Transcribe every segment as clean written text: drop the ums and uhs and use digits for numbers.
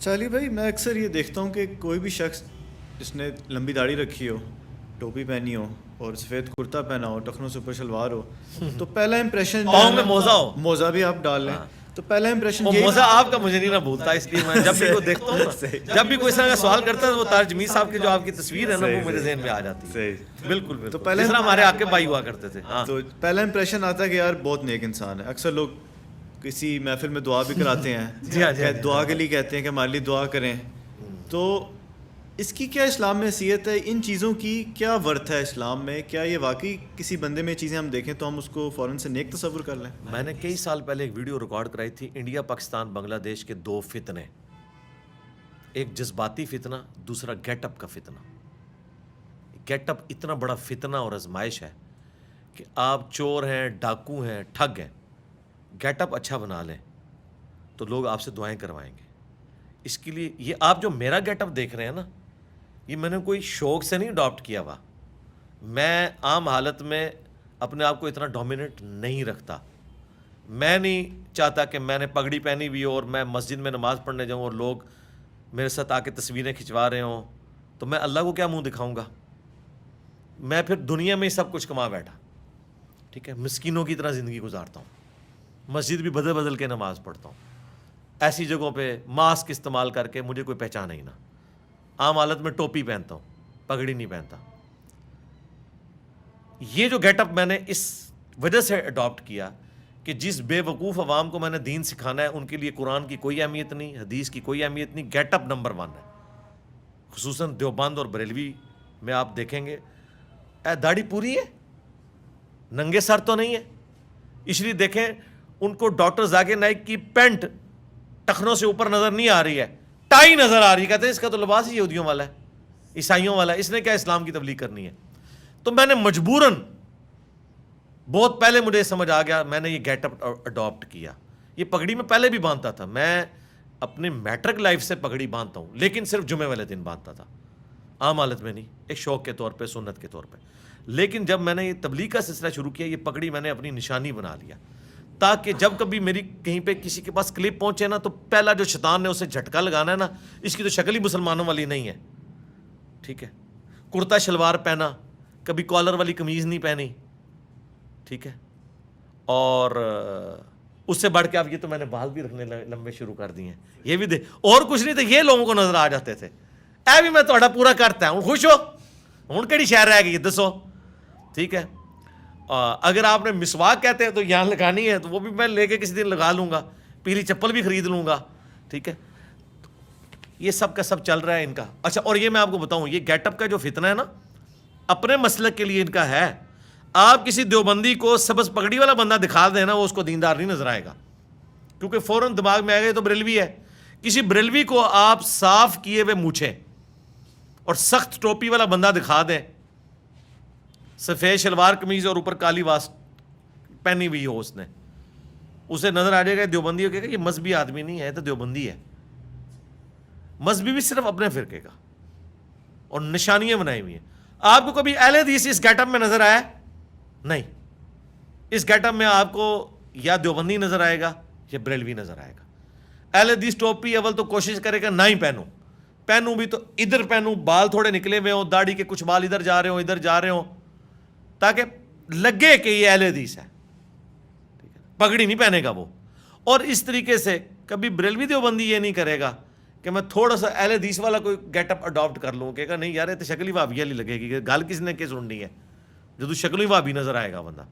چالی بھائی میں اکثر یہ دیکھتا ہوں کہ کوئی بھی شخص جس نے لمبی داڑھی رکھی ہو، ٹوپی پہنی ہو اور سفید کرتا پہنا ہو، ٹخنوں سے اوپر شلوار ہو، تو پہلا امپریشن پاؤں میں موزہ ہو، موزہ بھی آپ ڈال لیں تو پہلا امپریشن وہ یہی موزہ آپ کا مجھے نہیں نہ بھولتا، اس لیے میں جب بھی کوئی دیکھتا ہوں نا، جب بھی کوئی اس طرح کا سوال کرتا ہے وہ طارق جمیل صاحب کی جو آپ کی تصویر ہے نا وہ میرے ذہن میں آ جاتی ہے. صحیح. بالکل تو بالکل، پہلے جس طرح ہمارے آپ کے بھائی ہوا کرتے تھے. ہاں تو پہلا امپریشن آتا ہے کہ یار بہت نیک انسان ہے. اکثر لوگ کسی محفل میں دعا بھی کراتے ہیں، جی ہاں جی ہاں دعا کے لیے کہتے ہیں کہ ہمارے لیے دعا کریں. تو اس کی کیا اسلام میں حیثیت ہے؟ ان چیزوں کی کیا ورتھ ہے اسلام میں؟ کیا یہ واقعی کسی بندے میں چیزیں ہم دیکھیں تو ہم اس کو فوراً سے نیک تصور کر لیں؟ میں نے کئی سال پہلے ایک ویڈیو ریکارڈ کرائی تھی، انڈیا پاکستان بنگلہ دیش کے دو فتنے، ایک جذباتی فتنہ، دوسرا گیٹ اپ کا فتنہ. گیٹ اپ اتنا بڑا فتنہ اور آزمائش ہے کہ آپ چور ہیں، ڈاکو ہیں، ٹھگ ہیں، گیٹ اپ اچھا بنا لیں تو لوگ آپ سے دعائیں کروائیں گے. اس کے لیے یہ آپ جو میرا گیٹ اپ دیکھ رہے ہیں نا، یہ میں نے کوئی شوق سے نہیں اڈاپٹ کیا ہوا. میں عام حالت میں اپنے آپ کو اتنا ڈومیننٹ نہیں رکھتا. میں نہیں چاہتا کہ میں نے پگڑی پہنی ہوئی ہو اور میں مسجد میں نماز پڑھنے جاؤں اور لوگ میرے ساتھ آ کے تصویریں کھنچوا رہے ہوں تو میں اللہ کو کیا منہ دکھاؤں گا؟ میں پھر دنیا میں ہی سب کچھ کما بیٹھا، ٹھیک ہے، مسکینوں کی طرح زندگی گزارتا ہوں، مسجد بھی بدل بدل کے نماز پڑھتا ہوں، ایسی جگہوں پہ ماسک استعمال کر کے مجھے کوئی پہچانا ہی نہ. عام حالت میں ٹوپی پہنتا ہوں، پگڑی نہیں پہنتا. یہ جو گیٹ اپ میں نے اس وجہ سے اڈاپٹ کیا کہ جس بے وقوف عوام کو میں نے دین سکھانا ہے ان کے لیے قرآن کی کوئی اہمیت نہیں، حدیث کی کوئی اہمیت نہیں. گیٹ اپ نمبر 1 ہے. خصوصاً دیوبند اور بریلوی میں آپ دیکھیں گے داڑھی پوری ہے، ننگے سر تو نہیں ہے. اس لیے دیکھیں ان کو ڈاکٹر ذاکر نائک کی پینٹ ٹخنوں سے اوپر نظر نہیں آ رہی ہے، ٹائی نظر آ رہی ہے. کہتے ہیں اس کا تو لباس ہی یہودیوں والا ہے، عیسائیوں والا ہے، اس نے کیا اسلام کی تبلیغ کرنی ہے. تو میں نے مجبوراً بہت پہلے مجھے سمجھ آ گیا، میں نے یہ گیٹ اپ اڈاپٹ کیا. یہ پگڑی میں پہلے بھی باندھتا تھا، میں اپنے میٹرک لائف سے پگڑی باندھتا ہوں، لیکن صرف جمعے والے دن باندھتا تھا، عام حالت میں نہیں، ایک شوق کے طور پہ، سنت کے طور پہ. لیکن جب میں نے یہ تبلیغ کا سلسلہ شروع کیا، یہ پگڑی میں نے اپنی نشانی بنا لیا تاکہ جب کبھی میری کہیں پہ کسی کے پاس کلپ پہنچے نا تو پہلا جو شیطان نے اسے جھٹکا لگانا ہے نا، اس کی تو شکل ہی مسلمانوں والی نہیں ہے، ٹھیک ہے. کرتا شلوار پہنا، کبھی کالر والی قمیض نہیں پہنی، ٹھیک ہے. اور اس سے بڑھ کے اب یہ تو میں نے بال بھی رکھنے لمبے شروع کر دیے ہیں، یہ بھی دے، اور کچھ نہیں تو یہ لوگوں کو نظر آ جاتے تھے. اے بھی میں تھوڑا پورا کرتا ہوں، خوش ہو ہوں کہڑی شہر رہ گئی دسو، ٹھیک ہے. اگر آپ نے مسواک کہتے ہیں تو یہاں لگانی ہے تو وہ بھی میں لے کے کسی دن لگا لوں گا، پیلی چپل بھی خرید لوں گا، ٹھیک ہے. یہ سب کا سب چل رہا ہے ان کا. اچھا، اور یہ میں آپ کو بتاؤں، یہ گیٹ اپ کا جو فتنہ ہے نا، اپنے مسلک کے لیے ان کا ہے. آپ کسی دیوبندی کو سبز پگڑی والا بندہ دکھا دیں نا، وہ اس کو دیندار نہیں نظر آئے گا، کیونکہ فوراً دماغ میں آئے گا تو بریلوی ہے. کسی بریلوی کو آپ صاف کیے ہوئے مونچھیں اور سخت ٹوپی والا بندہ دکھا دیں، سفید شلوار قمیض اور اوپر کالی واسٹ پہنی ہوئی ہو، اس نے، اسے نظر آ جائے گا دیوبندی ہو، کہے گا یہ مذہبی آدمی نہیں ہے، تو دیوبندی ہے. مذہبی بھی صرف اپنے فرقے کا، اور نشانیاں بنائی ہوئی ہیں. آپ کو کبھی اہل حدیث اس گیٹ اپ میں نظر آیا؟ نہیں. اس گیٹ اپ میں آپ کو یا دیوبندی نظر آئے گا یا بریلوی نظر آئے گا. اہل حدیث ٹوپی اول تو کوشش کرے گا نہ ہی پہنوں بھی تو ادھر پہنوں، بال تھوڑے نکلے ہوئے ہوں، داڑھی کے کچھ بال ادھر جا رہے ہوں، ادھر جا رہے ہوں، تاکہ لگے کہ یہ اہل حدیث ہے. پگڑی نہیں پہنے گا وہ. اور اس طریقے سے کبھی بریلوی دیوبندی یہ نہیں کرے گا کہ میں تھوڑا سا اہل حدیث والا کوئی گیٹ اپ اڈاپٹ کر لوں، کہے گا نہیں یار یہ تو شکل ہی وہابی والی لگے گی، گل کس نے کس سننی ہے، جب شکل ہی وہابی نظر آئے گا بندہ.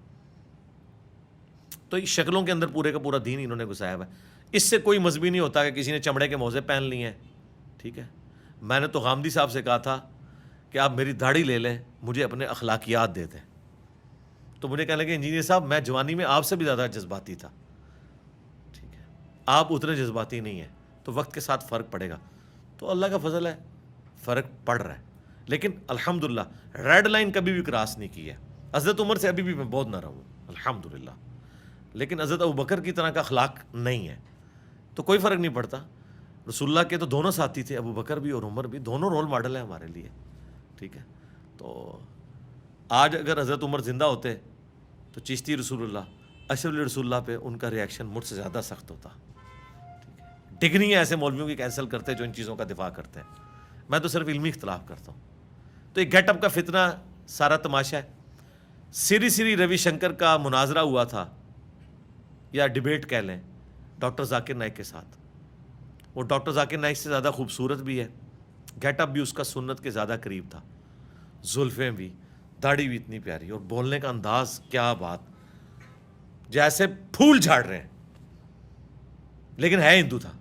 تو اس شکلوں کے اندر پورے کا پورا دین انہوں نے گھسایا ہوا ہے. اس سے کوئی مذہبی نہیں ہوتا کہ کسی نے چمڑے کے موزے پہن لیے ہیں، ٹھیک ہے. میں نے تو غامدی صاحب سے کہا تھا کہ آپ میری داڑھی لے لیں، مجھے اپنے اخلاقیات دے دیں. تو مجھے کہنے لگے انجینئر صاحب میں جوانی میں آپ سے بھی زیادہ جذباتی تھا، ٹھیک ہے، آپ اتنے جذباتی نہیں ہیں، تو وقت کے ساتھ فرق پڑے گا. تو اللہ کا فضل ہے، فرق پڑ رہا ہے. لیکن الحمدللہ ریڈ لائن کبھی بھی کراس نہیں کی ہے. حضرت عمر سے ابھی بھی میں بہت نہ رہوں الحمدللہ، لیکن حضرت ابوبکر کی طرح کا اخلاق نہیں ہے، تو کوئی فرق نہیں پڑتا. رسول اللہ کے تو دونوں ساتھی تھے، ابوبکر بھی اور عمر بھی، دونوں رول ماڈل ہیں ہمارے لیے، ٹھیک ہے. تو آج اگر حضرت عمر زندہ ہوتے تو چشتی رسول اللہ، اشرف علی رسول اللہ پہ ان کا ریئیکشن مجھ سے زیادہ سخت ہوتا. ڈگریاں ایسے مولویوں کی کینسل کرتے ہیں جو ان چیزوں کا دفاع کرتے ہیں. میں تو صرف علمی اختلاف کرتا ہوں. تو ایک گیٹ اپ کا فتنہ سارا تماشا ہے. سری روی شنکر کا مناظرہ ہوا تھا یا ڈیبیٹ کہہ لیں ڈاکٹر ذاکر نائک کے ساتھ. وہ ڈاکٹر ذاکر نائک سے زیادہ خوبصورت بھی ہے, گیٹ اپ بھی اس کا سنت کے زیادہ قریب تھا, زلفیں بھی, داڑھی بھی اتنی پیاری, اور بولنے کا انداز کیا بات, جیسے پھول جھاڑ رہے ہیں, لیکن ہے ہندو تھا.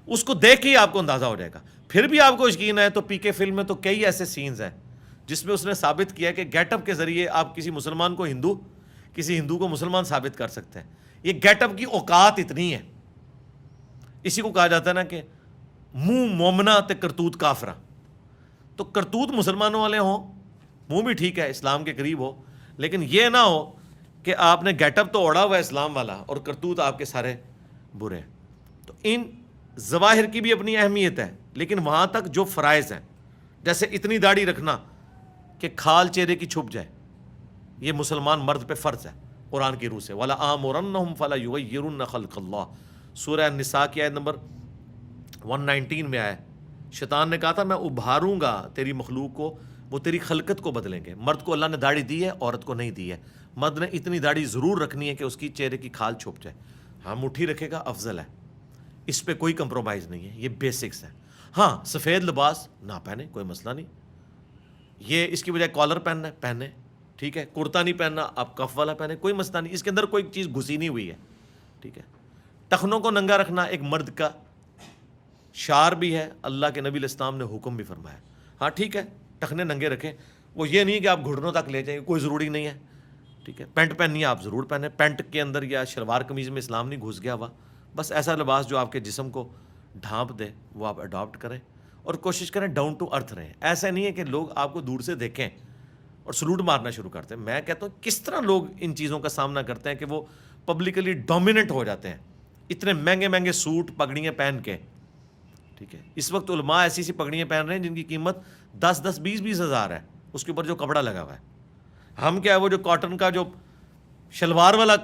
اس کو دیکھ کے ہی آپ کو اندازہ ہو جائے گا. پھر بھی آپ کو یقین ہے تو پی کے فلم میں تو کئی ایسے سینز ہیں جس میں اس نے ثابت کیا کہ گیٹ اپ کے ذریعے آپ کسی مسلمان کو ہندو, کسی ہندو کو مسلمان ثابت کر سکتے ہیں. یہ گیٹ اپ کی اوقات اتنی ہے. اسی کو کہا جاتا ہے نا کہ منہ مومنا تے کرتوت کافرا. تو کرتوت مسلمانوں والے ہوں, منہ بھی ٹھیک ہے اسلام کے قریب ہو, لیکن یہ نہ ہو کہ آپ نے گیٹ اپ تو اوڑا ہوا ہے اسلام والا اور کرتوت آپ کے سارے برے ہیں. تو ان ظواہر کی بھی اپنی اہمیت ہے, لیکن وہاں تک جو فرائض ہیں, جیسے اتنی داڑھی رکھنا کہ کھال چہرے کی چھپ جائے, یہ مسلمان مرد پہ فرض ہے قرآن کی روح سے. وَلَا آمُرَنَّهُمْ فَلَا يُغَيِّرُنَّ خَلْقَ اللَّهِ, سورہ النساء کی آیت نمبر 119 میں آیا. شیطان نے کہا تھا میں ابھاروں گا تیری مخلوق کو, وہ تیری خلقت کو بدلیں گے. مرد کو اللہ نے داڑھی دی ہے, عورت کو نہیں دی ہے. مرد نے اتنی داڑھی ضرور رکھنی ہے کہ اس کی چہرے کی کھال چھپ جائے. ہاں مٹھی رکھے گا افضل ہے, اس پہ کوئی کمپرومائز نہیں ہے, یہ بیسکس ہے. ہاں سفید لباس نہ پہنے کوئی مسئلہ نہیں, یہ اس کی بجائے کالر پہننا ہے پہنے, ٹھیک ہے. کرتا نہیں پہننا آپ کف والا پہنے, کوئی مسئلہ نہیں, اس کے اندر کوئی چیز گھسی نہیں ہوئی ہے, ٹھیک ہے. ٹخنوں کو ننگا رکھنا ایک مرد کا شعار بھی ہے, اللہ کے نبی علیہ السلام نے حکم بھی فرمایا. ہاں ٹھیک ہے ٹخنے ننگے رکھیں, وہ یہ نہیں کہ آپ گھٹنوں تک لے جائیں, کوئی ضروری نہیں ہے, ٹھیک ہے. پینٹ پہننی ہے آپ ضرور پہنیں, پینٹ کے اندر یا شلوار قمیض میں اسلام نہیں گھس گیا ہوا. بس ایسا لباس جو آپ کے جسم کو ڈھانپ دے وہ آپ اڈاپٹ کریں, اور کوشش کریں ڈاؤن ٹو ارتھ رہیں. ایسا نہیں ہے کہ لوگ آپ کو دور سے دیکھیں اور سلوٹ مارنا شروع کرتے ہیں. میں کہتا ہوں کس طرح لوگ ان چیزوں کا سامنا کرتے ہیں کہ وہ پبلکلی ڈومیننٹ ہو جاتے ہیں, اتنے مہنگے مہنگے سوٹ پگڑیاں پہن کے, ٹھیک ہے. اس وقت علماء ایسی سی پگڑیاں پہن رہے ہیں جن کی قیمت 10-10 20-20 ہزار ہے, اس کے اوپر جو کپڑا لگا ہوا ہے. ہم کیا ہے وہ جو کاٹن کا جو شلوار والا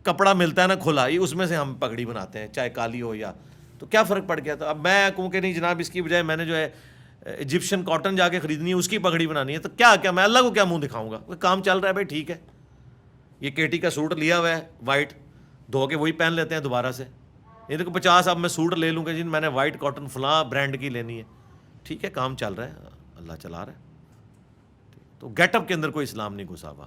کپڑا ملتا ہے نا کھلا, یہ اس میں سے ہم پگڑی بناتے ہیں, چاہے کالی ہو یا, تو کیا فرق پڑ گیا. تو اب میں کہوں کہ نہیں جناب اس کی بجائے میں نے جو ہے ایجپشن کاٹن جا کے خریدنی ہے, اس کی پگڑی بنانی ہے, تو کیا میں اللہ کو کیا منہ دکھاؤں گا. کام چل رہا ہے بھائی, ٹھیک ہے. یہ کیٹی کا سوٹ لیا ہوا ہے وائٹ, دھو کے وہی پہن لیتے ہیں دوبارہ سے. یہ دیکھو 50 اب میں سوٹ لے لوں گا جن میں نے وائٹ کاٹن فلاں برانڈ کی لینی ہے, ٹھیک ہے. کام چل رہا ہے, اللہ چلا رہا ہے. تو گیٹ اپ کے اندر کوئی اسلام نہیں گھسا ہوا.